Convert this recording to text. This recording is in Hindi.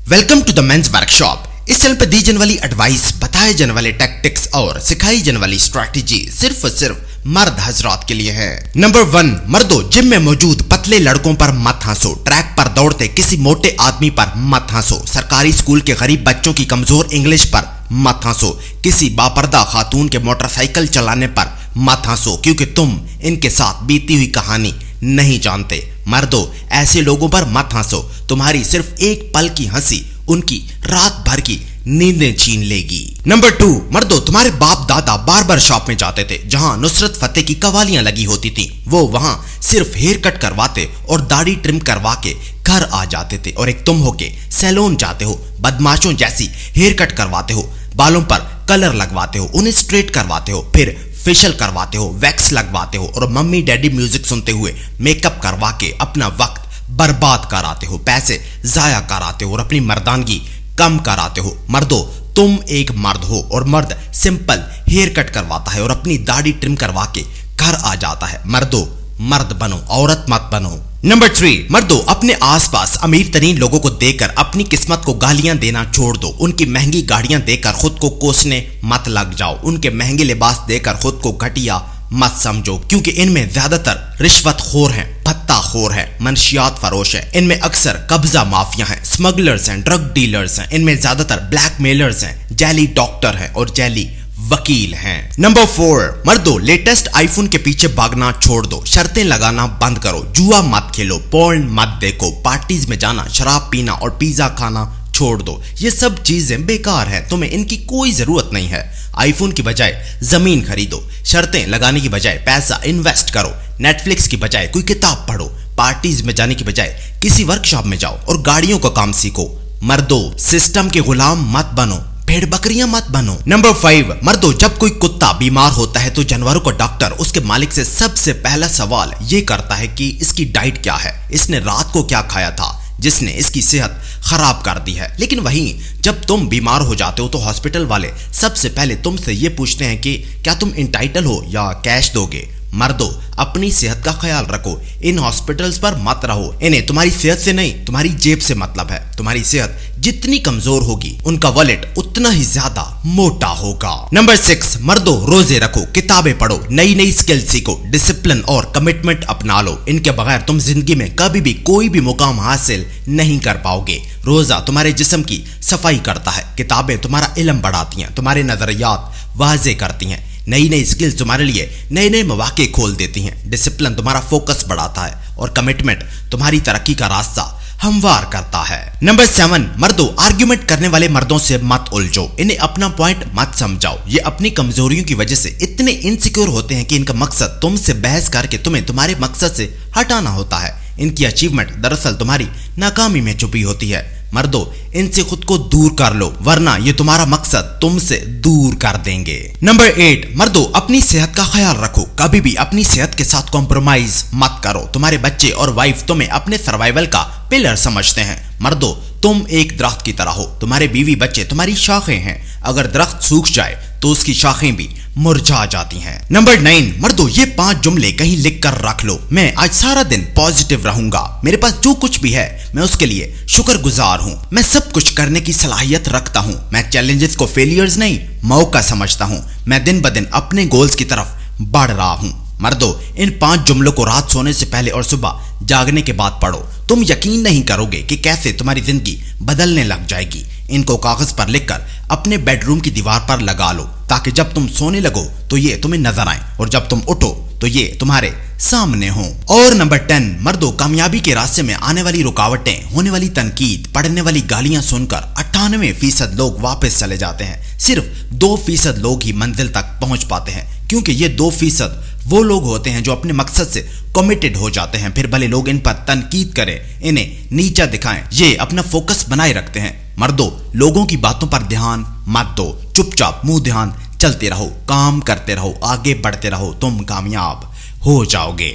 Welcome to the men's workshop. इस चैनल पर दी जाने वाली एडवाइस, बताए जाने वाले टैक्टिक्स और सिखाई जाने वाली स्ट्रैटेजी सिर्फ और सिर्फ मर्द हजरात के लिए है। नंबर 1, मर्दों, जिम में मौजूद पतले लड़कों पर मत हंसो। ट्रैक पर दौड़ते किसी मोटे आदमी पर मत हंसो। सरकारी स्कूल के गरीब बच्चों की कमजोर इंग्लिश पर मत हंसो। किसी बापर्दा खातून के मोटरसाइकिल चलाने पर मत हंसो, क्योंकि तुम इनके साथ बीती हुई कहानी नहीं जानते। मर्दों, ऐसे लोगों पर मत हंसो। तुम्हारी सिर्फ एक पल की हंसी उनकी रात भर की नींदें छीन लेगी। नंबर 2, मर्दों, तुम्हारे बाप दादा बार्बर शॉप में जाते थे जहां नुसरत फतेह की कवालियां लगी होती थी। वो वहां सिर्फ हेयर कट करवाते और दाढ़ी ट्रिम करवा के घर आ जाते थे, और एक तुम हो के सैलून जाते हो, बदमाशों जैसी हेयर कट करवाते हो, बालों पर कलर लगवाते हो, उन्हें स्ट्रेट करवाते हो, फिर फेशियल करवाते हो, वैक्स लगवाते हो, और मम्मी डैडी म्यूजिक सुनते हुए मेकअप करवा के अपना वक्त बर्बाद कराते हो, पैसे जाया कराते हो और अपनी मर्दानगी कम कराते हो। मर्दों, तुम एक मर्द हो और मर्द सिंपल हेयर कट करवाता है और अपनी दाढ़ी ट्रिम करवा के घर आ जाता है। मर्दों, मर्द बनो, औरत मत बनो। नंबर 3, मर्दों, अपने आसपास अमीर तरीन लोगों को देखकर अपनी किस्मत को गालियां देना छोड़ दो। उनकी महंगी गाड़ियां देखकर खुद को कोसने मत लग जाओ। उनके महंगे लिबास देखकर खुद को घटिया मत समझो, क्योंकि इनमें ज्यादातर रिश्वतखोर हैं, भत्ताखोर हैं, मनशियात फरोश हैं। इनमें अक्सर कब्जा माफिया हैं, स्मगलर्स हैं, ड्रग डीलर्स हैं। इनमें ज्यादातर ब्लैकमेलर्स हैं, जैली डॉक्टर हैं और जैली वकील हैं। नंबर 4, मर्दों, लेटेस्ट आईफोन के पीछे भागना छोड़ दो। शर्तें लगाना बंद करो। जुआ मत खेलो, पोर्न मत देखो, पार्टीज में जाना, शराब पीना और पिज्जा खाना छोड़ दो। ये सब चीजें बेकार हैं, तुम्हें इनकी कोई जरूरत नहीं है। आईफोन की बजाय जमीन खरीदो। शर्तें लगाने की बजाय पैसा इन्वेस्ट करो। नेटफ्लिक्स की बजाय कोई किताब पढ़ो। पार्टीज में जाने की बजाय किसी वर्कशॉप में जाओ और गाड़ियों का काम सीखो। मर्दों, सिस्टम के गुलाम मत बनो, भेड़ बकरियां मत बनो। नंबर 5, मर्दों, जब कोई कुत्ता बीमार होता है तो जानवरों का डॉक्टर उसके मालिक से सबसे पहला सवाल ये करता है कि इसकी डाइट क्या है, इसने रात को क्या खाया था जिसने इसकी सेहत खराब कर दी है। लेकिन वहीं जब तुम बीमार हो जाते हो तो हॉस्पिटल वाले सबसे पहले तुमसे ये पूछते हैं कि क्या तुम इंटाइटल हो या कैश दोगे। मर्दों, अपनी सेहत का ख्याल रखो। इन हॉस्पिटल्स पर मत रहो। इन्हें तुम्हारी सेहत से नहीं, तुम्हारी जेब से मतलब है। तुम्हारी सेहत जितनी कमजोर होगी उनका वॉलेट उतना ही ज्यादा मोटा होगा। नंबर 6, मर्दों, रोजे रखो, किताबें पढ़ो, नई नई स्किल सीखो, डिसिप्लिन और कमिटमेंट अपना लो। इनके बगैर तुम जिंदगी में कभी भी कोई भी मुकाम हासिल नहीं कर पाओगे। रोजा तुम्हारे जिस्म की सफाई करता है, किताबें तुम्हारा इल्म बढ़ाती हैं, तुम्हारे नजरियात वाजे करती हैं, नई नई स्किल्स तुम्हारे लिए नए नए मौके खोल देती हैं, डिसिप्लिन तुम्हारा फोकस बढ़ाता है और कमिटमेंट तुम्हारी तरक्की का रास्ता हमवार करता है। नंबर 7, मर्दों, आर्ग्यूमेंट करने वाले मर्दों से मत उलझो। इन्हें अपना पॉइंट मत समझाओ। ये अपनी कमजोरियों की वजह से इतने इनसिक्योर होते हैं कि इनका मकसद तुमसे बहस करके तुम्हें तुम्हारे मकसद से हटाना होता है। इनकी अचीवमेंट दरअसल तुम्हारी नाकामी में छुपी होती है। मर्दों, इनसे खुद को दूर कर लो, वरना ये तुम्हारा मकसद तुमसे दूर कर देंगे। नंबर 8, मर्दों, अपनी सेहत का ख्याल रखो। कभी भी अपनी सेहत के साथ कॉम्प्रोमाइज मत करो। तुम्हारे बच्चे और वाइफ तुम्हें अपने सर्वाइवल का पिलर समझते हैं। मर्दों, तुम एक दरख्त की तरह हो, तुम्हारे बीवी बच्चे तुम्हारी शाखें हैं। अगर दरख्त सूख जाए तो उसकी शाखें भी मुरझा जाती हैं। नंबर 9, मर्दों, ये 5 जुमले कहीं लिख कर रख लो। मैं आज सारा दिन पॉजिटिव रहूंगा। मेरे पास जो कुछ भी है मैं उसके लिए शुक्रगुजार हूँ। मैं सब कुछ करने की सलाहियत रखता हूँ। मैं चैलेंजेस को फेलियर्स नहीं, मौका समझता हूँ। मैं दिन ब दिन अपने गोल्स की तरफ बढ़ रहा हूँ। मर्दों, इन 5 जुमलों को रात सोने से पहले और सुबह जागने के बाद पढ़ो। तुम यकीन नहीं करोगे कि कैसे तुम्हारी जिंदगी बदलने लग जाएगी। इनको कागज पर लिखकर अपने बेडरूम की दीवार पर लगा लो, ताकि जब तुम सोने लगो तो ये तुम्हें नजर आए और जब तुम उठो तो ये तुम्हारे सामने हो। और नंबर 10, मर्दों, कामयाबी के रास्ते में आने वाली रुकावटें, होने वाली तनकीद, पड़ने वाली गालियां सुनकर 98% लोग वापस चले जाते हैं। सिर्फ 2% लोग ही मंजिल तक पहुंच पाते हैं, क्योंकि ये 2% वो लोग होते हैं जो अपने मकसद से कमिटेड हो जाते हैं। फिर भले लोग इन पर तनकीद करें, इन्हें नीचा दिखाएं, ये अपना फोकस बनाए रखते हैं। मर्दों, लोगों की बातों पर ध्यान मत दो। चुपचाप मुंह ध्यान चलते रहो, काम करते रहो, आगे बढ़ते रहो, तुम कामयाब हो जाओगे।